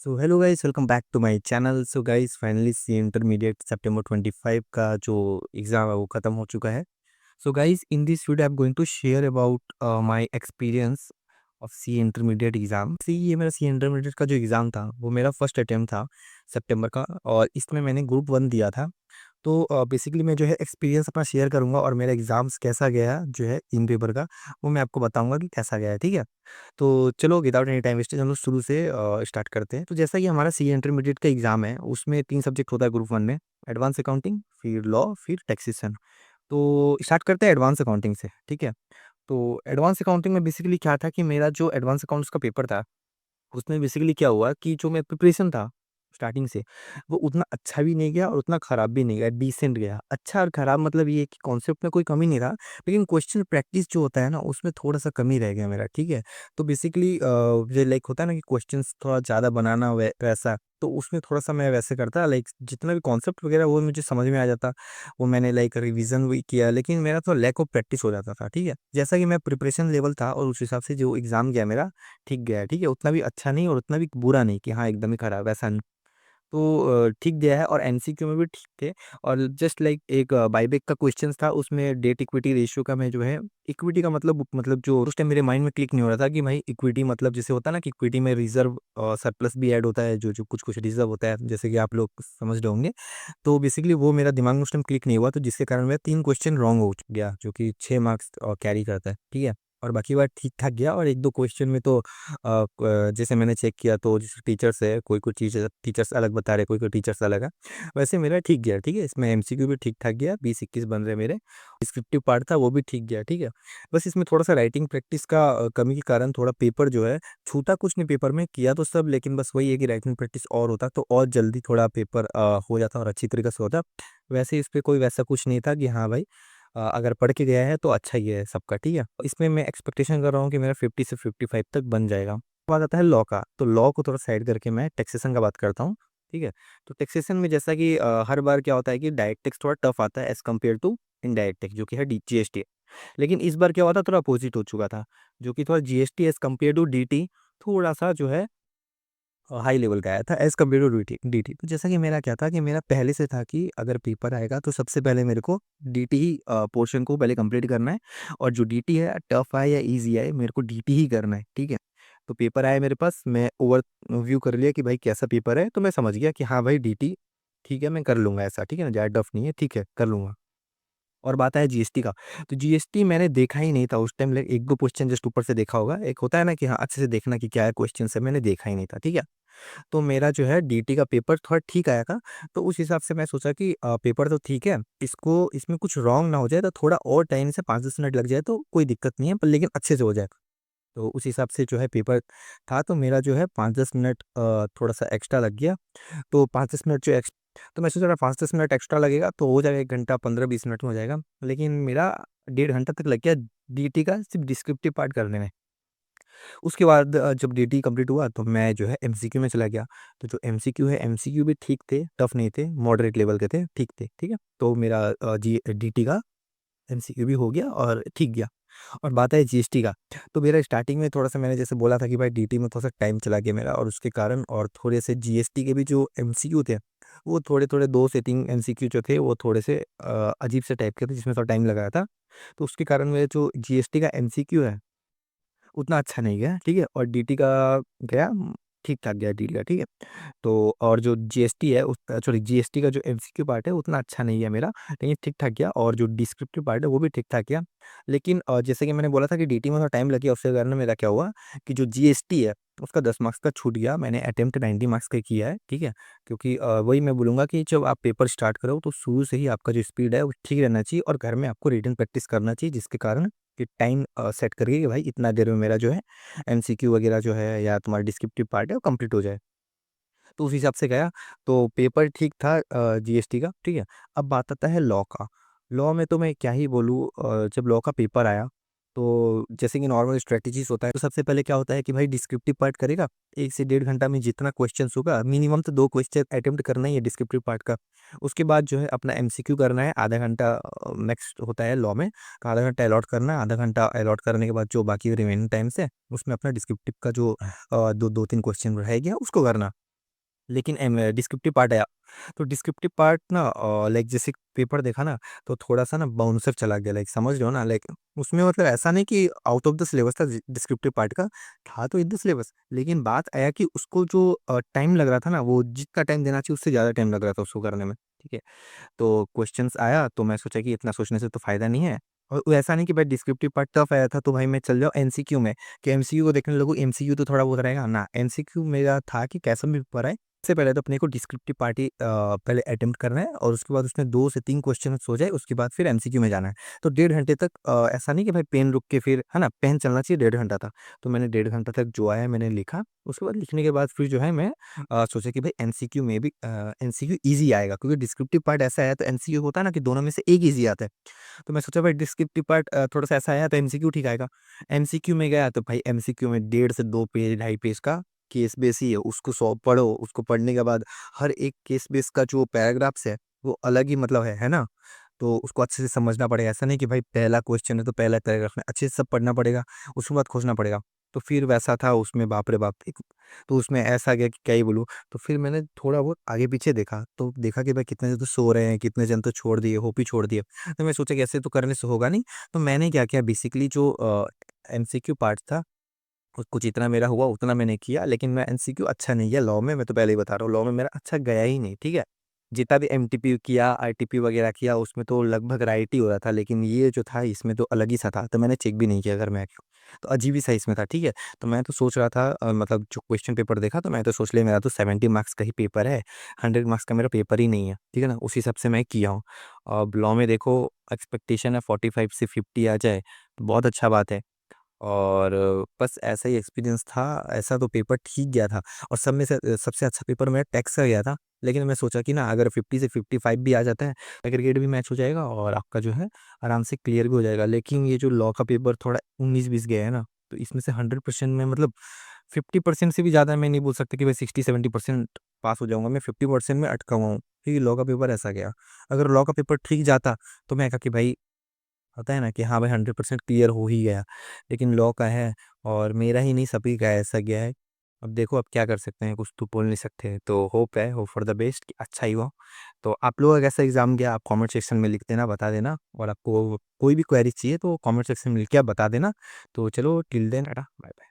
So hello guys, welcome back to my channel. So guys, finally C intermediate सितंबर 25 का जो exam है वो ख़त्म हो चुका है। So guys, in this video I am going to share about my experience of C intermediate exam. See ये मेरा सी इंटरमीडिएट का जो एग्ज़ाम था वो मेरा फर्स्ट अटेम्प्ट था सितंबर का, और इसमें मैंने ग्रुप 1 दिया था। तो बेसिकली मैं जो है एक्सपीरियंस अपना शेयर करूँगा और मेरा एग्ज़ाम्स कैसा गया जो है इन पेपर का, वो मैं आपको बताऊँगा कि कैसा गया है, ठीक है? तो चलो विदाउट एनी टाइम वेस्टेज हम लोग शुरू से स्टार्ट करते हैं। तो जैसा कि हमारा सी इंटरमीडिएट का एग्ज़ाम है, उसमें 3 सब्जेक्ट होता है ग्रुप 1 में, एडवांस अकाउंटिंग, फिर लॉ, फिर टैक्सेशन। तो स्टार्ट करते हैं एडवांस अकाउंटिंग से, ठीक है? तो एडवांस अकाउंटिंग में बेसिकली क्या था कि मेरा जो एडवांस अकाउंट्स का पेपर था, उसमें बेसिकली क्या हुआ कि जो मैं प्रिपरेशन था स्टार्टिंग से, वो उतना अच्छा भी नहीं गया और उतना खराब भी नहीं गया, डिसेंट गया। अच्छा और खराब मतलब ये है कि कॉन्सेप्ट में कोई कमी नहीं था, लेकिन क्वेश्चन प्रैक्टिस जो होता है ना, उसमें थोड़ा-सा कमी रह गया मेरा, ठीक है? तो बेसिकली जो लाइक होता है ना कि क्वेश्चंस थोड़ा ज़्यादा बनाना वैसा, तो उसमें थोड़ा-सा मैं वैसे करता, लाइक जितना भी कॉन्सेप्ट वगैरह वो मुझे समझ में आ जाता, वो मैंने लाइक रिवीज़न भी किया, लेकिन मेरा तो लैक ऑफ प्रैक्टिस हो जाता था, ठीक है? जैसा कि मैं प्रिपरेशन लेवल था और उस हिसाब से जो एग्ज़ाम गया मेरा, ठीक गया है, ठीक है? उतना भी अच्छा नहीं और उतना भी बुरा नहीं कि हाँ, एकदम ही खराब, ऐसा नहीं। तो ठीक गया है और एमसीक्यू में भी ठीक थे, और जस्ट लाइक एक बायबैक का क्वेश्चन्स था, उसमें डेट इक्विटी रेशियो का मैं जो है, इक्विटी का मतलब जो उस टाइम मेरे माइंड में क्लिक नहीं हो रहा था कि भाई इक्विटी मतलब जैसे होता है ना कि इक्विटी में रिज़र्व सरप्लस भी ऐड होता है, जो कुछ-कुछ रिज़र्व होता है, जैसे कि आप लोग समझ रहे होंगे। तो बेसिकली वो मेरा दिमाग में उस टाइम क्लिक नहीं हुआ, तो जिसके कारण मेरा 3 क्वेश्चन रॉन्ग हो गया, जो कि 6 मार्क्स कैरी करता है, ठीक है? और बाकी बात ठीक-ठाक गया, और 1-2 क्वेश्चन में तो जैसे मैंने चेक किया तो जैसे टीचर्स है, कोई-कोई टीचर्स अलग बता रहे, कोई-कोई टीचर्स अलग है। वैसे मेरा ठीक गया, ठीक है? इसमें एमसीक्यू भी ठीक-ठाक गया, 20-21 बन रहे मेरे। डिस्क्रिप्टिव पार्ट था वो भी ठीक गया, ठीक है? बस इसमें थोड़ा-सा राइटिंग प्रैक्टिस का कमी के कारण थोड़ा पेपर जो है, छूटा कुछ नहीं पेपर में, किया तो सब, लेकिन बस वही है कि राइटिंग प्रैक्टिस और होता तो और जल्दी थोड़ा पेपर हो जाता और अच्छी तरीके से होता। वैसे इस पे कोई वैसा कुछ नहीं था कि हाँ भाई, अगर पढ़ के गया है तो अच्छा ही है सबका, ठीक है? इसमें मैं एक्सपेक्टेशन कर रहा हूँ कि मेरा 50 से 55 तक बन जाएगा। बात आता है लॉ का, तो लॉ को थोड़ा साइड करके मैं टैक्सेशन का बात करता हूँ, ठीक है? तो टैक्सेशन में जैसा कि हर बार क्या होता है कि डायरेक्ट टैक्स थोड़ा टफ आता है as compare to indirect tax, जो कि है डी जीएसटी। लेकिन इस बार क्या हुआ था, थोड़ा अपोज़िट हो चुका था, जो कि थोड़ा GST as compare to DT थोड़ा-सा जो है हाई लेवल का आया था as compare to DT DT. तो जैसा कि मेरा क्या था कि मेरा पहले से था कि अगर पेपर आएगा तो सबसे पहले मेरे को डीटी ही पोर्शन को पहले कंप्लीट करना है, और जो डीटी है टफ आए या ईज़ी आए, मेरे को डीटी ही करना है, ठीक है? तो पेपर आया मेरे पास, मैं ओवरव्यू कर लिया कि भाई कैसा पेपर है, तो मैं समझ गया कि हाँ भाई डीटी ठीक है, मैं कर लूँगा ऐसा, ठीक है ना? ज़्यादा टफ नहीं है, ठीक है, कर लूँगा। और बात है जीएसटी का, तो जीएसटी मैंने देखा ही नहीं था उस टाइम, लाइक 1-2 क्वेश्चन जस्ट ऊपर से देखा होगा। एक होता है ना कि हाँ, अच्छे से देखना कि क्या है क्वेश्चन है, मैंने देखा ही नहीं था, ठीक है? तो मेरा जो है डीटी का पेपर थोड़ा ठीक आया था, तो उस हिसाब से मैं सोचा कि पेपर तो ठीक है, इसको इसमें कुछ रॉन्ग ना हो जाए, तो थोड़ा और टाइम से 5-10 मिनट लग जाए तो कोई दिक्कत नहीं है, पर लेकिन अच्छे से हो जाए। तो उस हिसाब से जो है पेपर था, तो मेरा जो है 5-10 मिनट थोड़ा-सा एक्स्ट्रा लग गया। तो 5-10 मिनट जो एक्स तो मैं सोच रहा 5-10 मिनट एक्स्ट्रा लगेगा तो हो जाएगा 1 घंटा 15-20 मिनट में हो जाएगा। लेकिन मेरा डेढ़ घंटा तक लग गया डीटी का सिर्फ़ डिस्क्रिप्टिव पार्ट करने में। उसके बाद जब डीटी कंप्लीट हुआ तो मैं जो है एमसीक्यू में चला गया। तो जो एमसीक्यू है, एमसीक्यू भी ठीक थे, टफ नहीं थे, मॉडरेट लेवल के थे, ठीक थे, ठीक है? तो मेरा जी डीटी का एमसीक्यू भी हो गया और ठीक गया। और बात है जीएसटी का, तो मेरा स्टार्टिंग में थोड़ा-सा मैंने जैसे बोला था कि भाई डीटी में थोड़ा-सा टाइम चला गया मेरा, और उसके कारण और थोड़े से जीएसटी के भी जो एमसीक्यू थे, वो थोड़े-थोड़े 2 से 3 एमसीक्यू जो थे वो थोड़े से अजीब से टाइप के थे, जिसमें थोड़ा टाइम लगा था। तो उसके कारण मेरे जो जीएसटी का एमसीक्यू है उतना अच्छा नहीं गया, ठीक है? और डीटी का गया, ठीक-ठाक गया डीटी का, ठीक है? तो और जो जीएसटी है उस सॉरी जीएसटी का जो एमसीक्यू पार्ट है उतना अच्छा नहीं है मेरा, लेकिन ठीक-ठाक गया, और जो डिस्क्रिप्टिव पार्ट है वो भी ठीक-ठाक गया। लेकिन जैसे कि मैंने बोला था कि डीटी में थोड़ा टाइम लग गया, उसके कारण मेरा क्या हुआ कि जो जीएसटी है उसका 10 मार्क्स का छूट गया। मैंने अटेम्प्ट 90 मार्क्स का किया है, ठीक है? क्योंकि वही मैं बोलूँगा कि जब आप पेपर स्टार्ट करो तो शुरू से ही आपका जो स्पीड है वो ठीक रहना चाहिए, और घर में आपको रीडिंग प्रैक्टिस करना चाहिए, जिसके कारण कि टाइम सेट करके कि भाई इतना देर में मेरा जो है एमसीक्यू वगैरह जो है या तुम्हारा डिस्क्रिप्टिव पार्ट है वो कंप्लीट हो जाए। तो उस हिसाब से गया, तो पेपर ठीक था जीएसटी का, ठीक है? अब बात आता है लॉ का। लॉ में तो मैं क्या ही बोलूँ, जब लॉ का पेपर आया, तो जैसे कि नॉर्मल स्ट्रैटेजीज़ होता है, तो सबसे पहले क्या होता है कि भाई डिस्क्रिप्टिव पार्ट करेगा, 1 से डेढ़ घंटा में जितना क्वेश्चन्स होगा, मिनिमम तो 2 क्वेश्चन अटेम्प्ट करना ही है डिस्क्रिप्टिव पार्ट का। उसके बाद जो है अपना एमसीक्यू करना है, आधा घंटा मैक्स होता है लॉ में, तो आधा घंटा अलॉट करना है, आधा घंटा अलॉट करने के बाद जो बाकी रिमेनिंग टाइम्स है, उसमें अपना डिस्क्रिप्टिव का जो 2-3 क्वेश्चन रह गया, उसको करना। लेकिन डिस्क्रिप्टिव पार्ट आया, तो डिस्क्रिप्टिव पार्ट ना लाइक जैसे पेपर देखा ना, तो थोड़ा-सा ना बाउंसर चला गया, लाइक समझ रहे हो ना, लाइक उसमें मतलब ऐसा नहीं कि आउट ऑफ द सिलेबस था डिस्क्रिप्टिव पार्ट का, था तो इन द सिलेबस, लेकिन बात आया कि उसको जो टाइम लग रहा था ना, वो जितना टाइम देना चाहिए उससे ज़्यादा टाइम लग रहा था उसको करने में, ठीक है? तो क्वेश्चंस आया तो मैं सोचा कि इतना सोचने से तो फ़ायदा नहीं है, और वो ऐसा नहीं कि भाई डिस्क्रिप्टिव पार्ट टफ आया था तो भाई मैं चल जाऊँ एमसीक्यू में, कि एमसीक्यू को देखने लगूँ, एमसीक्यू तो थोड़ा बहुत रहेगा ना, एमसीक्यू मेरा था कि कैसा भी पेपर आए, सबसे पहले तो अपने को डिस्क्रिप्टिव पार्ट ही पहले अटेम्प्ट करना है, और उसके बाद उसमें 2 से 3 क्वेश्चन हो जाए, उसके बाद फिर एमसीक्यू में जाना है। तो डेढ़ घंटे तक ऐसा नहीं कि भाई पेन रुक के फिर है ना, पेन चलना चाहिए, डेढ़ घंटा था। तो मैंने डेढ़ घंटा तक जो आया मैंने लिखा, उसके बाद लिखने के बाद फिर जो है मैं सोचा कि भाई एमसीक्यू में भी एमसीक्यू ईज़ी आएगा, क्योंकि डिस्क्रिप्टिव पार्ट ऐसा है, तो एमसीक्यू होता है ना कि दोनों में से एक ईज़ी आता है। तो मैं सोचा भाई डिस्क्रिप्टिव पार्ट थोड़ा-सा ऐसा आया तो एमसीक्यू ठीक आएगा। एमसीक्यू में गया तो भाई एमसीक्यू में डेढ़ से 2 पेज, ढाई पेज का केस बेस ही है, उसको पढ़ो, उसको पढ़ने के बाद हर एक केस बेस का जो पैराग्राफ्स है, वो अलग ही मतलब है ना? तो उसको अच्छे से समझना पड़ेगा, ऐसा नहीं कि भाई पहला क्वेश्चन है तो पहला पैराग्राफ में अच्छे से सब पढ़ना पड़ेगा, उसके बाद खोजना पड़ेगा। तो फिर वैसा था उसमें, बाप रे बाप! एक तो उसमें ऐसा गया कि क्या ही बोलूँ। तो फिर मैंने थोड़ा बहुत आगे-पीछे देखा, तो देखा कि भाई कितने जन तो सो रहे हैं, कितने जन तो छोड़ दिए, होप ही छोड़ दिए। तो मैं सोचा कि ऐसे तो करने से होगा नहीं, तो मैंने क्या किया बेसिकली जो एमसीक्यू पार्ट था, कुछ जितना मेरा हुआ उतना मैंने किया, लेकिन मैं एमसीक्यू अच्छा नहीं गया लॉ में, मैं तो पहले ही बता रहा हूँ, लॉ में मेरा अच्छा गया ही नहीं, ठीक है? जितना भी एमटीपी किया, आईटीपी वगैरह किया, उसमें तो लगभग राइट ही हो रहा था, लेकिन ये जो था इसमें तो अलग ही सा था, तो मैंने चेक भी नहीं किया अगर मैं क्यों, तो अजीब ही सा इसमें था, ठीक है? तो मैं तो सोच रहा था मतलब जो क्वेश्चन पेपर देखा तो मैं तो सोच लिया मेरा तो 70 मार्क्स का ही पेपर है, 100 मार्क्स का मेरा पेपर ही नहीं है, ठीक है ना? उस हिसाब से मैं किया हूँ। अब लॉ में देखो एक्सपेक्टेशन है 45 से 50 आ जाए, तो बहुत अच्छा बात है। और बस ऐसा ही एक्सपीरियंस था, ऐसा तो पेपर ठीक गया था, और सब में से सबसे अच्छा पेपर मेरा टैक्स का गया था। लेकिन मैं सोचा कि ना अगर 50 से 55 भी आ जाता है, एग्रीगेट भी मैच हो जाएगा और आपका जो है आराम से क्लियर भी हो जाएगा। लेकिन ये जो लॉ का पेपर थोड़ा 19-20 गया है ना, तो इसमें से 100% में मतलब 50% से भी ज़्यादा मैं नहीं बोल सकता कि भाई 60-70% पास हो जाऊँगा, मैं 50% में अटका हुआ हूँ, क्योंकि लॉ का पेपर ऐसा गया। अगर लॉ का पेपर ठीक जाता, तो मैं कहा कि भाई होता है ना कि हाँ भाई 100% क्लियर हो ही गया। लेकिन लॉ का है और मेरा ही नहीं सभी का ऐसा गया है। अब देखो अब क्या कर सकते हैं, कुछ तो बोल नहीं सकते। तो होप है, होप फॉर द बेस्ट कि अच्छा ही हो। तो आप लोगों का कैसा एग्ज़ाम गया आप कमेंट सेक्शन में लिख देना, बता देना, और आपको कोई भी क्वेरी चाहिए तो कमेंट सेक्शन में लिख के आप बता देना। तो चलो till then tata, bye bye.